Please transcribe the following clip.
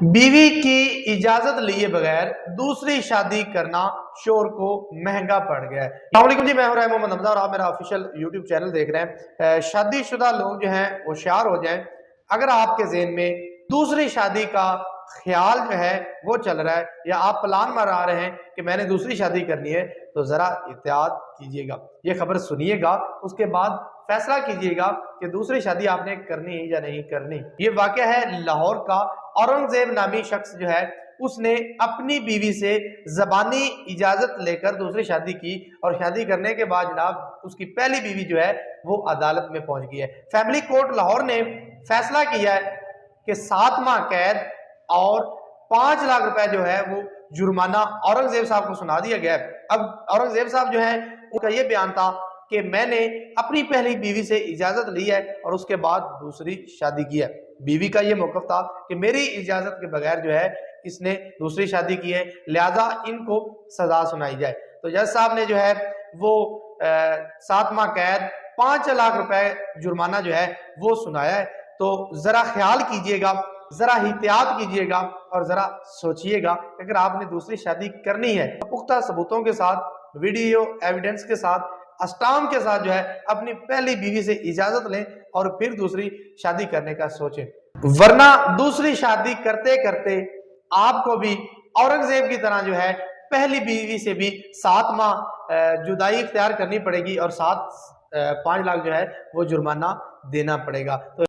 बीवी की इजाजत लिए बगैर दूसरी शादी करना शोर को महंगा पड़ गया है। अस्सलाम वालेकुम जी, मैं हूं मोहम्मद हमजा और आप मेरा ऑफिशियल यूट्यूब चैनल देख रहे हैं। शादीशुदा लोग जो हैं होशियार हो जाएं। अगर आपके ज़हन में दूसरी शादी का ख्याल जो है वो चल रहा है या आप प्लान बना रहे हैं कि मैंने दूसरी शादी करनी है, तो ज़रा एहतियात कीजिएगा, ये खबर सुनिएगा, उसके बाद फैसला कीजिएगा कि दूसरी शादी आपने करनी है या नहीं करनी। ये वाक़या है लाहौर का। औरंगजेब नामी शख्स जो है उसने अपनी बीवी से ज़बानी इजाज़त लेकर दूसरी शादी की और शादी करने के बाद जनाब उसकी पहली बीवी जो है वो अदालत में पहुंच गई है। फैमिली कोर्ट लाहौर ने फैसला किया है कि 7 माह कैद और 5 लाख रुपए जो है वो जुर्माना औरंगजेब साहब को सुना दिया गया है। अब औरंगजेब साहब जो है उनका ये बयान था कि मैंने अपनी पहली बीवी से इजाजत ली है और उसके बाद दूसरी शादी की है। बीवी का ये मौक़िफ़ था कि मेरी इजाजत के बगैर जो है इसने दूसरी शादी की है, लिहाजा इनको सजा सुनाई जाए। तो जज साहब ने जो है वो 7 माह कैद 5 लाख रुपए जुर्माना जो है वो सुनाया है। तो जरा ख्याल कीजिएगा, जरा एहतियात कीजिएगा और जरा सोचिएगा कि अगर आपने दूसरी शादी करनी है पुख्ता सबूतों के साथ, वीडियो एविडेंस के साथ, अस्टाम के साथ जो है अपनी पहली बीवी से इजाजत लें और फिर दूसरी शादी करने का सोचें, वरना दूसरी शादी करते करते आपको भी औरंगजेब की तरह जो है पहली बीवी से भी 7 माह जुदाई इख्तियार करनी पड़ेगी और 5 लाख जो है वो जुर्माना देना पड़ेगा। तो